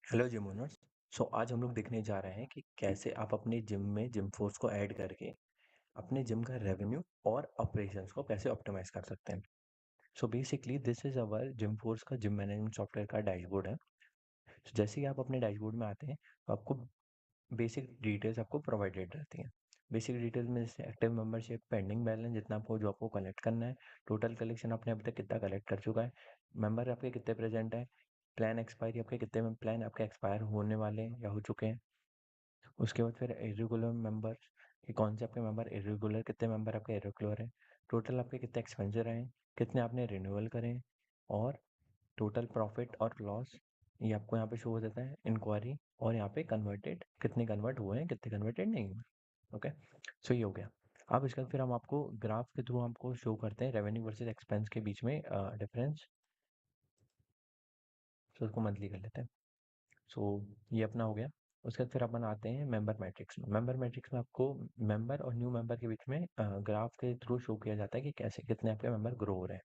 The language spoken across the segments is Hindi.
Hello gym owners. आज हम लोग देखने जा रहे हैं कि कैसे आप अपने जिम में जिम फोर्स को ऐड करके अपने जिम का रेवेन्यू और ऑपरेशंस को कैसे ऑप्टिमाइज कर सकते हैं। Basically this is our gym force का जिम मैनेजमेंट सॉफ्टवेयर का डैशबोर्ड है। जैसे ही आप अपने डैशबोर्ड में आते हैं तो आपको बेसिक डिटेल्स आपको प्रोवाइडेड रहती हैं। बेसिक डिटेल्स में जैसे एक्टिव मेंबरशिप, पेंडिंग बैलेंस जितना आपको जो आपको कलेक्ट करना है, टोटल कलेक्शन आपने अभी तक कितना कलेक्ट कर चुका है, मेंबर आपके कितने प्रेजेंट है, प्लान एक्सपायरी आपके कितने में प्लान आपके एक्सपायर होने वाले हैं या हो चुके हैं। उसके बाद फिर इरेगुलर मेंबर कि कौन से आपके मेंबर इरेगुलर, कितने मेंबर आपके इरेगुलर हैं, टोटल आपके कितने एक्सपेंचर हैं, कितने आपने रिन्यूअल करें, और टोटल प्रॉफिट और लॉस ये आपको यहाँ पे शो हो जाता है। इंक्वायरी और यहाँ पे कन्वर्टेड, कितने कन्वर्ट हुए हैं, कितने कन्वर्टेड नहीं हुए। ओके, ये हो गया। अब इसके बाद फिर हम आपको ग्राफ के थ्रू हमको शो करते हैं रेवेन्यू वर्सेस एक्सपेंस के बीच में डिफरेंस। उसको मंथली कर लेते हैं। ये अपना हो गया। उसके बाद फिर अपन आते हैं मेंबर मैट्रिक्स में। मेंबर मैट्रिक्स में आपको मेंबर और न्यू मेंबर के बीच में ग्राफ के थ्रू शो किया जाता है कि कैसे कितने आपके मेंबर ग्रो हो रहे हैं।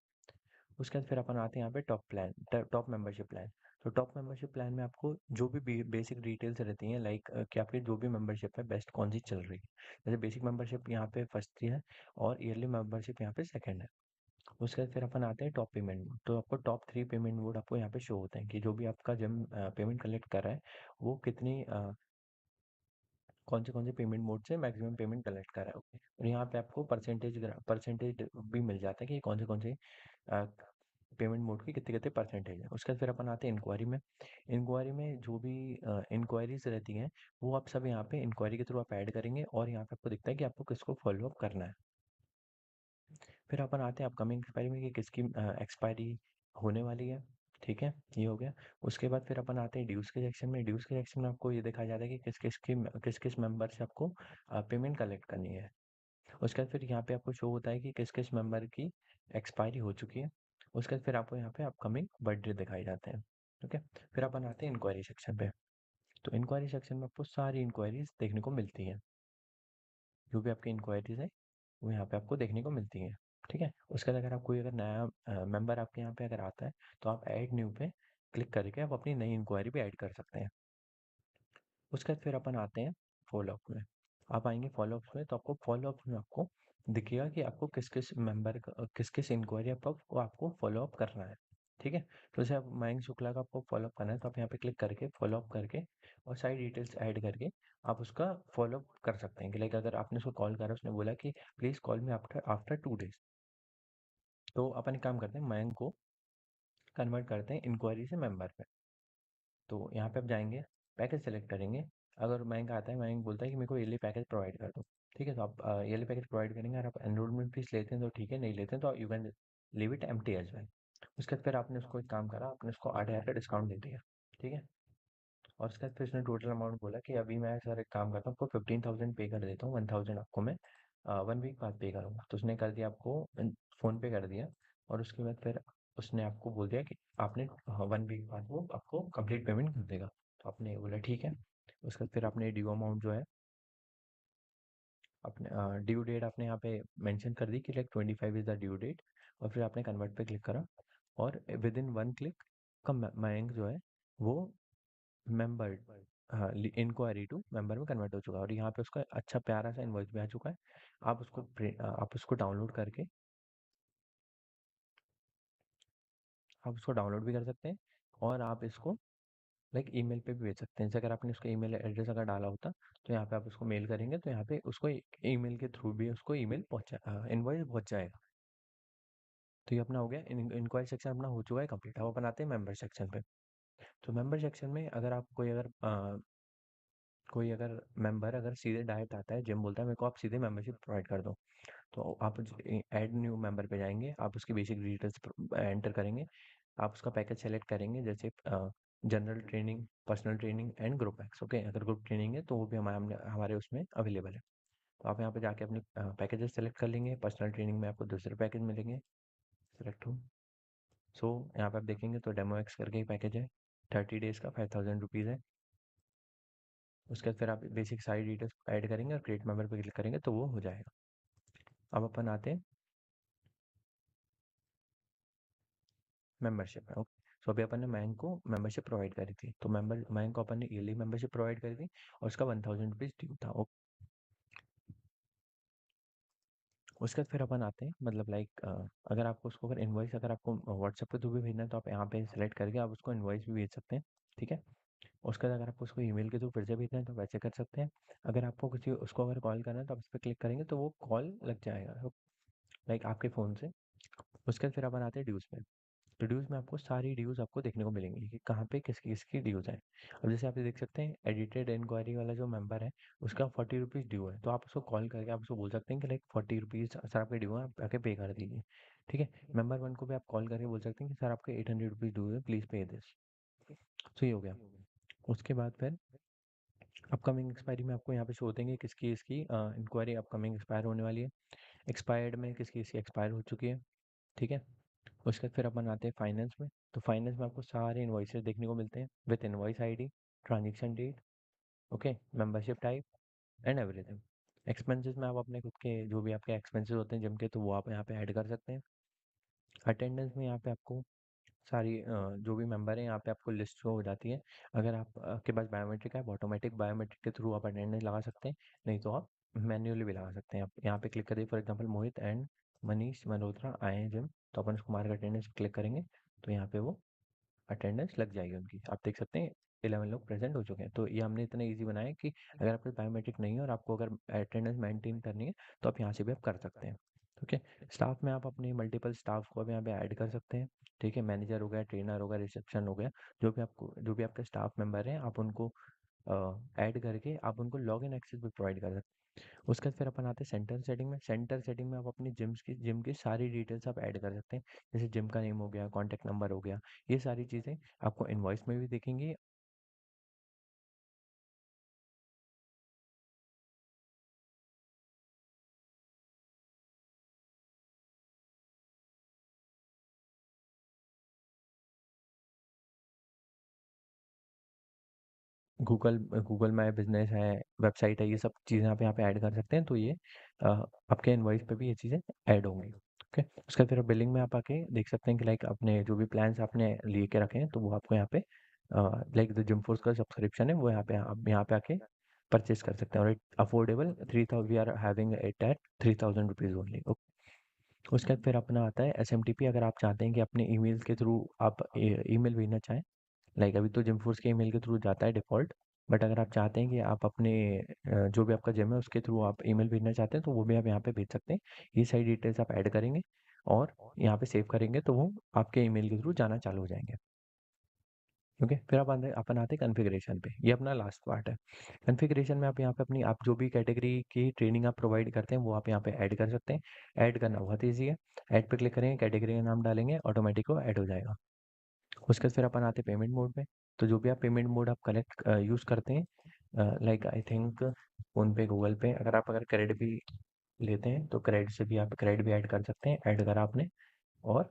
उसके बाद फिर अपन आते हैं यहाँ पे top plan, top membership plan. Top membership plan में आपको जो भी बेसिक डिटेल्स रहती हैं, लाइक कि आपकी जो भी मेंबरशिप है बेस्ट कौन सी चल रही है। जैसे बेसिक मेंबरशिप यहाँ पे फर्स्ट है और ईयरली मेंबरशिप यहाँ पे सेकंड है। उसके बाद फिर अपन आते हैं टॉप पेमेंट मोड। तो आपको टॉप 3 पेमेंट मोड आपको यहाँ पे शो होते हैं कि जो भी आपका जिम पेमेंट कलेक्ट कर रहा है वो कितनी कौन से पेमेंट मोड से मैक्सिमम पेमेंट कलेक्ट कर रहा है। ओके, और यहाँ पे आपको परसेंटेज भी मिल जाता है कि कौन से पेमेंट मोड की कितने कितने परसेंटेज है। उसके बाद फिर अपन आते हैं इंक्वायरी में। इंक्वायरी में जो भी इंक्वायरीज रहती हैं वो आप सब यहाँ पे इंक्वायरी के थ्रू आप ऐड करेंगे और यहाँ पे आपको दिखता है कि आपको किसको फॉलो अप करना है। फिर अपन आते हैं अपकमिंग एक्सपायरी में कि किसकी एक्सपायरी होने वाली है। ठीक है, ये हो गया। उसके बाद फिर अपन आते हैं ड्यूज के सेक्शन में। ड्यूज के सेक्शन में आपको ये दिखाया जाता है कि किस किस मेंबर से आपको पेमेंट कलेक्ट करनी है। उसके बाद फिर यहाँ पे आपको शो होता है कि किस किस मेंबर की एक्सपायरी हो चुकी है। उसके बाद फिर आपको यहाँ पे अपकमिंग बर्थडे दिखाई जाते हैं। ठीक है, फिर अपन आते हैं इंक्वायरी सेक्शन पे। तो इंक्वायरी सेक्शन में आपको सारी इंक्वायरीज देखने को मिलती हैं। जो भी आपकी इंक्वायरीज है वो यहाँ पे आपको देखने को मिलती हैं। ठीक है, उसके बाद अगर आप कोई अगर नया मेंबर आपके यहाँ पे अगर आता है तो आप ऐड न्यू पे क्लिक करके आप अपनी नई इंक्वायरी भी ऐड कर सकते हैं। उसके बाद फिर अपन आते हैं फॉलोअप में। आप आएंगे फॉलोअप्स में तो आपको फॉलोअप्स में आपको दिखेगा कि आपको किस किस मेंबर का किस किस इंक्वायरी आपको फॉलोअप करना है। ठीक है, तो जैसे आप मयंक शुक्ला का आपको फॉलोअप करना है तो आप यहाँ पे क्लिक करके फॉलोअप करके और सारी डिटेल्स ऐड करके आप उसका फॉलोअप कर सकते हैं। कि लाइक अगर आपने उसको कॉल करा, उसने बोला कि please call me after after 2 days, तो अपन एक काम करते हैं, मयंक को कन्वर्ट करते हैं इंक्वायरी से मेंबर पे। तो यहाँ पे आप जाएंगे, पैकेज सेलेक्ट करेंगे। अगर मयंक आता है, मयंक बोलता है कि मेरे को ईयरली पैकेज प्रोवाइड कर दो। ठीक है, तो आप ईयरली पैकेज प्रोवाइड करेंगे। अगर आप एनरोलमेंट फीस लेते हैं तो ठीक है, नहीं लेते हैं तो you can leave it empty as well. उसके बाद फिर आपने उसको एक काम करा, आपने उसको 8,000 का डिस्काउंट दे दिया। ठीक है, और उसके बाद फिर उसने टोटल अमाउंट बोला कि अभी मैं सर एक काम करता हूँ, आपको 15,000 पे कर देता हूँ, 1,000 आपको मैं 1 वीक बाद पे करूँगा। तो उसने कर दिया आपको, फ़ोन पे कर दिया। और उसके बाद फिर उसने आपको बोल दिया कि आपने 1 वीक बाद वो आपको कंप्लीट पेमेंट कर देगा। तो आपने बोला ठीक है। उसके बाद फिर आपने ड्यू अमाउंट जो है अपने ड्यू डेट आपने यहाँ पे मेंशन कर दी कि like 25 is the due date. और फिर आपने कन्वर्ट पे क्लिक करा और विद इन 1 क्लिक का मयंक जो है वो मेंबर इंक्वायरी टू मेंबर में कन्वर्ट हो चुका है और यहाँ पे उसका अच्छा प्यारा सा इनवॉइस भी आ चुका है। आप उसको डाउनलोड करके आप उसको डाउनलोड भी कर सकते हैं और आप इसको लाइक ईमेल पे भी भेज सकते हैं। जैसे अगर आपने उसका ईमेल एड्रेस अगर डाला होता तो यहाँ पे आप उसको मेल करेंगे तो यहाँ पे उसको ईमेल के थ्रू भी उसको ईमेल पहुंचा इनवॉइस पहुंच जाएगा। तो ये अपना हो गया, इंक्वायरी सेक्शन अपना हो चुका है कंप्लीट। अब अपन आते हैं मेंबर सेक्शन पे। तो मेंबर सेक्शन में अगर आप कोई अगर मेंबर अगर सीधे डायरेक्ट आता है, जिम बोलता है मेरे को आप सीधे मेंबरशिप प्रोवाइड कर दो, तो आप ऐड न्यू मेंबर पे जाएंगे, आप उसकी बेसिक डिटेल्स एंटर करेंगे, आप उसका पैकेज सेलेक्ट करेंगे जैसे general training, personal training and group x. Okay, अगर ग्रुप ट्रेनिंग है तो वो भी हमारे उसमें अवेलेबल है। तो आप यहाँ पे जाके अपनी पैकेजेस सेलेक्ट कर लेंगे। पर्सनल ट्रेनिंग में आपको दूसरे पैकेज मिलेंगे, सेलेक्ट हो। यहाँ पे आप देखेंगे तो डेमो एक्स करके एक पैकेज है, 30 days का 5,000 रुपीज़ है। उसके बाद फिर आप बेसिक सारी डिटेल्स ऐड करेंगे और क्रिएट मेंबर पे क्लिक करेंगे तो वो हो जाएगा। अब अपन आते हैं मेंबरशिप है। ओके, सो अभी अपन ने मयंक को मेंबरशिप प्रोवाइड करी थी, तो मयंक को अपन ने ईयरली मेंबरशिप प्रोवाइड करी थी और उसका 1000 रुपीज़ ड्यू था। उसके बाद फिर अपन आते हैं, मतलब लाइक अगर आपको उसको अगर इनवॉइस अगर आपको व्हाट्सएप के थ्रू भी भेजना है तो आप यहाँ पे सेलेक्ट करके आप उसको इनवॉइस भी भेज सकते हैं, ठीक है। उसके बाद अगर आपको उसको ईमेल के थ्रू फिर से भेजना है तो वैसे कर सकते हैं। अगर आपको किसी उसको अगर कॉल करना है तो आप इस पर क्लिक करेंगे तो वो कॉल लग जाएगा, लाइक आपके फ़ोन से। उसके बाद फिर अपन आते हैं ड्यूज़ पे। तो ड्यूज़ में आपको सारी ड्यूज़ आपको देखने को मिलेंगी कि कहाँ पे किसकी किसकी ड्यूज़ हैं। अब जैसे आप ये देख सकते हैं, एडिटेड इंक्वायरी वाला जो मेंबर है उसका 40 रुपीज़ ड्यू है, तो आप उसको कॉल करके आप उसको बोल सकते हैं कि लाइक 40 रुपीज़ सर आपके ड्यू है, आप आके पे कर दीजिए, ठीक है। मेंबर वन को भी आप कॉल करके बोल सकते हैं कि सर आपके 800 रुपीज़ ड्यू है, प्लीज़ पे दिस। तो ये हो गया। उसके बाद फिर अपकमिंग एक्सपायरी में आपको यहाँ पे शो देंगे किसकी इसकी इंक्वायरी अपकमिंग एक्सपायर होने वाली है, एक्सपायर्ड में किसकी इसकी एक्सपायर हो चुकी है, ठीक है। उसके बाद फिर अपन आते हैं फाइनेंस में। तो फाइनेंस में आपको सारे इन्वॉइसेस देखने को मिलते हैं with invoice ID, transaction date, okay, membership type and everything. Expenses में आप अपने खुद के जो भी आपके एक्सपेंसेस होते हैं जिम के, तो वो आप यहाँ पे ऐड कर सकते हैं। अटेंडेंस में यहाँ पे आपको सारी जो भी मेंबर हैं यहाँ पे आपको लिस्ट शो हो जाती है। अगर आप आपके पास बायोमेट्रिक है, आप ऑटोमेटिक बायोमेट्रिक के थ्रू आप अटेंडेंस लगा सकते हैं, नहीं तो आप मैन्युअली भी लगा सकते हैं। आप यहाँ पे क्लिक करिए, for example Mohit and Manish Malhotra आए हैं जिम, तो अपन उसको मार्क अटेंडेंस क्लिक करेंगे तो यहाँ पे वो अटेंडेंस लग जाएगी उनकी। आप देख सकते हैं 11 लोग प्रेजेंट हो चुके हैं। तो ये हमने इतना ईजी बनाया है कि अगर आपके बायोमेट्रिक नहीं है और आपको अगर अटेंडेंस मेंटेन करनी है तो आप यहाँ से भी आप कर सकते हैं, ओके। स्टाफ में आप अपने मल्टीपल स्टाफ को अब यहाँ पे ऐड कर सकते हैं, ठीक है। मैनेजर हो गया, ट्रेनर हो गया, रिसेप्शन हो गया, जो भी आपके स्टाफ मेंबर हैं आप उनको ऐड करके आप उनको लॉग इन एक्सेस भी प्रोवाइड कर सकते हैं। उसके बाद फिर अपन आते हैं सेंटर सेटिंग में। सेंटर सेटिंग में आप अपनी जिम की सारी डिटेल्स आप ऐड कर सकते हैं, जैसे जिम का नेम हो गया, कॉन्टैक्ट नंबर हो गया, ये सारी चीज़ें आपको इनवॉइस में भी दिखेंगी। गूगल गूगल माई बिजनेस है, वेबसाइट है, ये सब चीज़ें आप यहाँ पे ऐड कर सकते हैं, तो ये आपके इनवॉइस पे भी ये चीज़ें ऐड होंगी, ओके। उसके बाद फिर बिलिंग में आप आके देख सकते हैं कि लाइक अपने जो भी प्लान्स आपने लिए के रखे हैं तो वो आपको यहाँ पे लाइक द जिम फोर्स का सब्सक्रिप्शन है वो यहाँ पे आप यहाँ पे आके परचेज कर सकते हैं, और it affordable 3000, we are having it at 3000 rupees only. उसके बाद फिर अपना आता है एसएमटीपी। अगर आप चाहते हैं कि अपने ईमेल के थ्रू आप ईमेल भेजना चाहें, लाइक अभी तो जिम फोर्स के ईमेल के थ्रू जाता है डिफ़ॉल्ट, बट अगर आप चाहते हैं कि आप अपने जो भी आपका जिम है उसके थ्रू आप ईमेल भेजना चाहते हैं तो वो भी आप यहाँ पे भेज सकते हैं। ये सारी डिटेल्स आप ऐड करेंगे और यहाँ पे सेव करेंगे तो वो आपके ईमेल के थ्रू जाना चालू हो जाएंगे, ओके। फिर अपन आते हैं कॉन्फ़िगरेशन पे, ये अपना लास्ट पार्ट है। कॉन्फ़िगरेशन में आप यहाँ पे अपनी आप जो भी कैटेगरी की ट्रेनिंग आप प्रोवाइड करते हैं वो आप यहाँ पे ऐड कर सकते हैं। ऐड करना बहुत ईजी है, ऐड पे क्लिक करेंगे, कैटेगरी का नाम डालेंगे, ऑटोमेटिक वो ऐड हो जाएगा। उसके बाद फिर अपन आते हैं पेमेंट मोड पे। तो जो भी आप पेमेंट मोड आप कलेक्ट यूज़ करते हैं, like I think PhonePe, Google पे, अगर क्रेडिट भी लेते हैं तो क्रेडिट से भी आप क्रेडिट भी ऐड कर सकते हैं, ऐड करा आपने और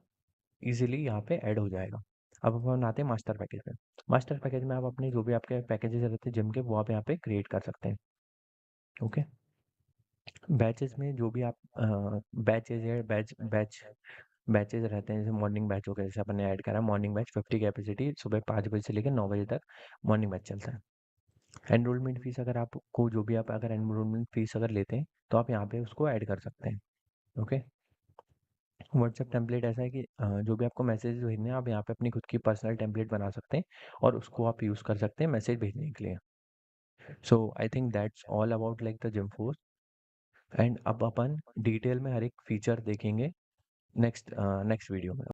ईज़िली यहाँ पे ऐड हो जाएगा। अब अपन आते हैं मास्टर पैकेज में। मास्टर पैकेज में आप अपने जो भी आपके पैकेजेस रहते हैं जिम के वो आप यहाँ पे क्रिएट कर सकते हैं, ओके। बैचेस में जो भी आप बैचेस या बैचेस रहते हैं, जैसे मॉर्निंग बैच हो गया, जैसे अपन ने ऐड करा मॉर्निंग बैच 50 कैपेसिटी, सुबह 5 बजे से लेकर 9 बजे तक मॉर्निंग बैच चलता है। एनरोलमेंट फीस अगर आपको जो भी आप अगर एनरोलमेंट फीस अगर लेते हैं तो आप यहाँ पे उसको ऐड कर सकते हैं, ओके। व्हाट्सएप टेम्पलेट ऐसा है कि जो भी आपको मैसेज भेजने हैं आप यहाँ पे अपनी खुद की पर्सनल टेम्पलेट बना सकते हैं और उसको आप यूज़ कर सकते हैं मैसेज भेजने के लिए। So I think that's all about like the gym force. And अब अपन डिटेल में हर एक फीचर देखेंगे नेक्स्ट नेक्स्ट वीडियो में।